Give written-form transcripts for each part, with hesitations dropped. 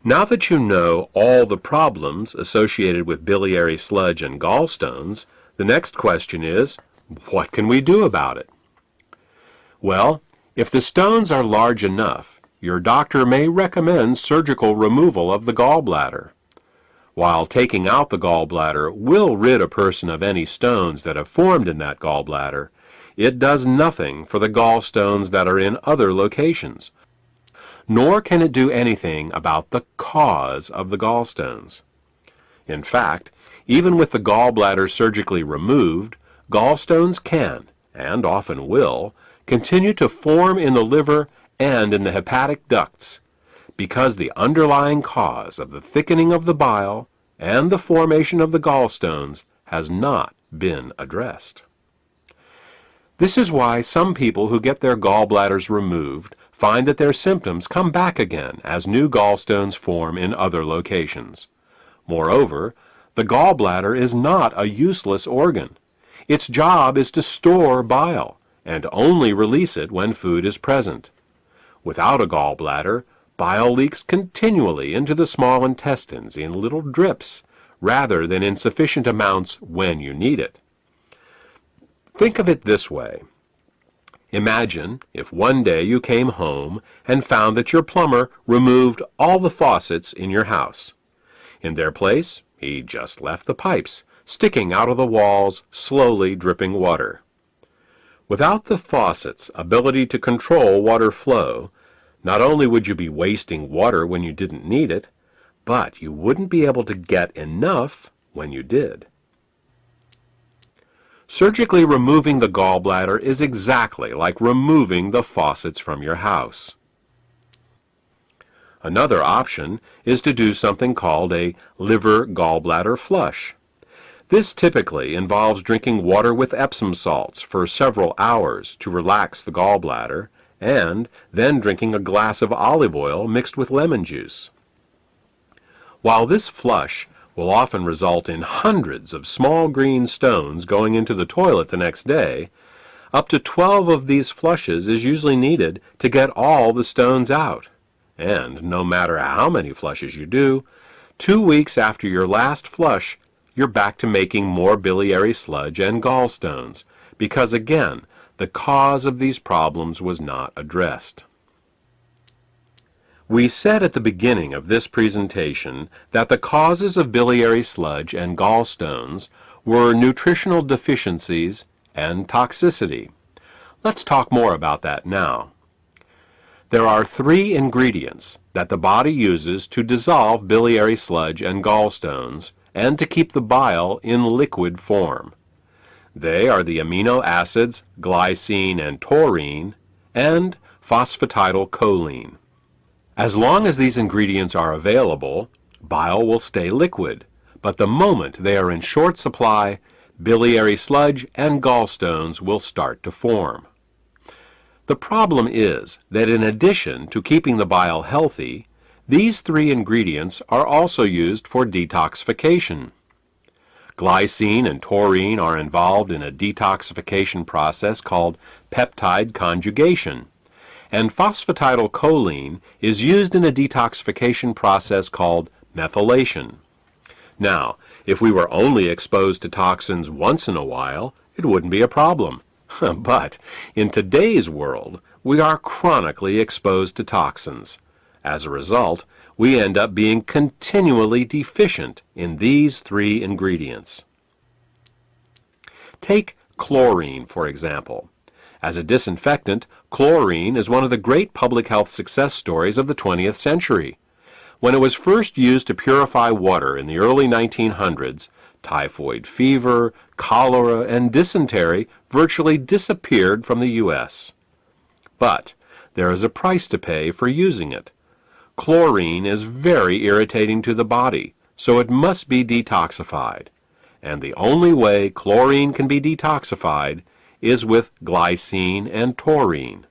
Now that you know all the problems associated with biliary sludge and gallstones, the next question is, what can we do about it? Well, if the stones are large enough, your doctor may recommend surgical removal of the gallbladder. While taking out the gallbladder will rid a person of any stones that have formed in that gallbladder, it does nothing for the gallstones that are in other locations, nor can it do anything about the cause of the gallstones. In fact, even with the gallbladder surgically removed, gallstones can, and often will, continue to form in the liver and in the hepatic ducts, because the underlying cause of the thickening of the bile and the formation of the gallstones has not been addressed. This is why some people who get their gallbladders removed find that their symptoms come back again as new gallstones form in other locations. Moreover, the gallbladder is not a useless organ. Its job is to store bile and only release it when food is present. Without a gallbladder, bile leaks continually into the small intestines in little drips, rather than in sufficient amounts when you need it. Think of it this way. Imagine if one day you came home and found that your plumber removed all the faucets in your house. In their place, he just left the pipes, sticking out of the walls, slowly dripping water. Without the faucet's ability to control water flow, not only would you be wasting water when you didn't need it, but you wouldn't be able to get enough when you did. Surgically removing the gallbladder is exactly like removing the faucets from your house. Another option is to do something called a liver gallbladder flush. This typically involves drinking water with Epsom salts for several hours to relax the gallbladder, and then drinking a glass of olive oil mixed with lemon juice. While this flush will often result in hundreds of small green stones going into the toilet the next day, up to 12 of these flushes is usually needed to get all the stones out. And no matter how many flushes you do, 2 weeks after your last flush, you're back to making more biliary sludge and gallstones, because again, the cause of these problems was not addressed. We said at the beginning of this presentation that the causes of biliary sludge and gallstones were nutritional deficiencies and toxicity. Let's talk more about that now. There are 3 ingredients that the body uses to dissolve biliary sludge and gallstones and to keep the bile in liquid form. They are the amino acids glycine and taurine and phosphatidylcholine. As long as these ingredients are available, bile will stay liquid, but the moment they are in short supply, biliary sludge and gallstones will start to form. The problem is that in addition to keeping the bile healthy, these 3 ingredients are also used for detoxification. Glycine and taurine are involved in a detoxification process called peptide conjugation, and phosphatidylcholine is used in a detoxification process called methylation. Now, if we were only exposed to toxins once in a while, it wouldn't be a problem. But in today's world, we are chronically exposed to toxins. As a result, we end up being continually deficient in these 3 ingredients. Take chlorine, for example. As a disinfectant, chlorine is one of the great public health success stories of the 20th century. When it was first used to purify water in the early 1900s, typhoid fever, cholera, and dysentery virtually disappeared from the U.S. But there is a price to pay for using it. Chlorine is very irritating to the body, so it must be detoxified. And the only way chlorine can be detoxified is with glycine and taurine.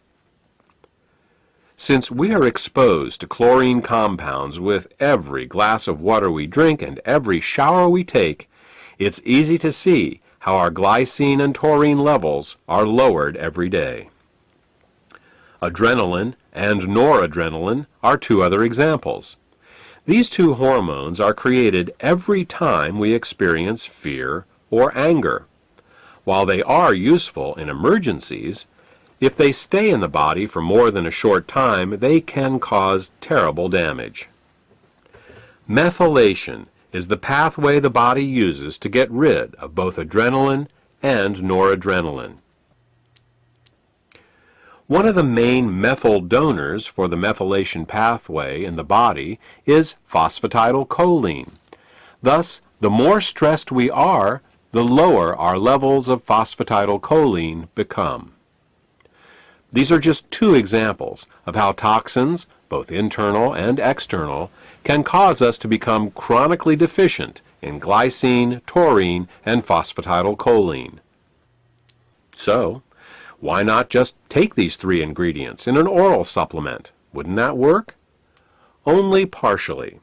Since we are exposed to chlorine compounds with every glass of water we drink and every shower we take, it's easy to see how our glycine and taurine levels are lowered every day. Adrenaline and noradrenaline are 2 other examples. These two hormones are created every time we experience fear or anger. While they are useful in emergencies, if they stay in the body for more than a short time, they can cause terrible damage. Methylation is the pathway the body uses to get rid of both adrenaline and noradrenaline. One of the main methyl donors for the methylation pathway in the body is phosphatidylcholine. Thus, the more stressed we are, the lower our levels of phosphatidylcholine become. These are just two examples of how toxins, both internal and external, can cause us to become chronically deficient in glycine, taurine, and phosphatidylcholine. So, why not just take these three ingredients in an oral supplement? Wouldn't that work? Only partially.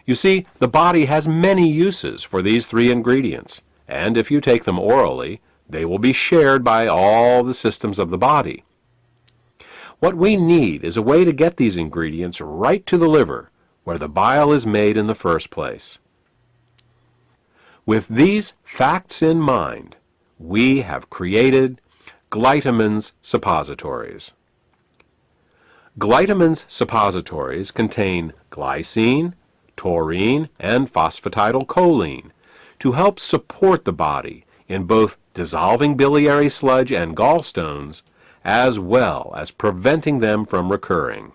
You see, the body has many uses for these three ingredients, and if you take them orally, they will be shared by all the systems of the body. What we need is a way to get these ingredients right to the liver, where the bile is made in the first place. With these facts in mind, we have created Glytamins suppositories. Glytamins suppositories contain glycine, taurine, and phosphatidylcholine to help support the body in both dissolving biliary sludge and gallstones, as well as preventing them from recurring.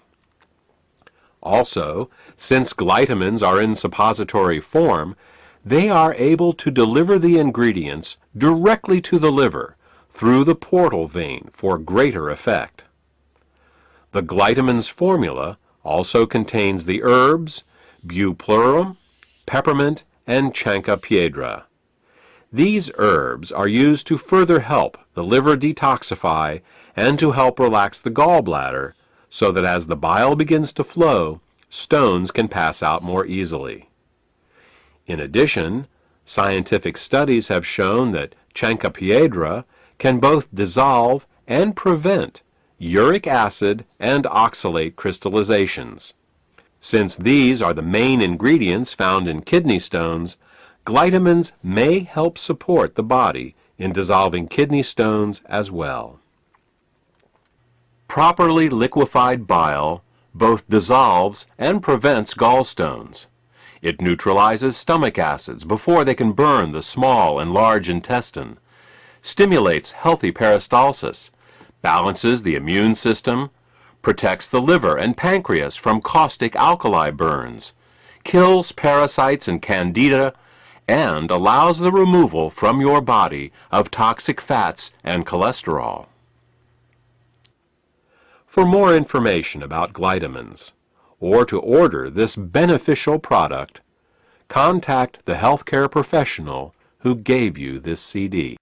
Also, since glytamins are in suppository form, they are able to deliver the ingredients directly to the liver through the portal vein for greater effect. The glytamins formula also contains the herbs bupleurum, peppermint, and chancropiedra. These herbs are used to further help the liver detoxify and to help relax the gallbladder so that as the bile begins to flow, stones can pass out more easily. In addition, scientific studies have shown that chancropiedra can both dissolve and prevent uric acid and oxalate crystallizations. Since these are the main ingredients found in kidney stones, glytamins may help support the body in dissolving kidney stones as well. Properly liquefied bile both dissolves and prevents gallstones. It neutralizes stomach acids before they can burn the small and large intestine, stimulates healthy peristalsis, balances the immune system, protects the liver and pancreas from caustic alkali burns, kills parasites and candida, and allows the removal from your body of toxic fats and cholesterol. For more information about glytamins, or to order this beneficial product, contact the healthcare professional who gave you this CD.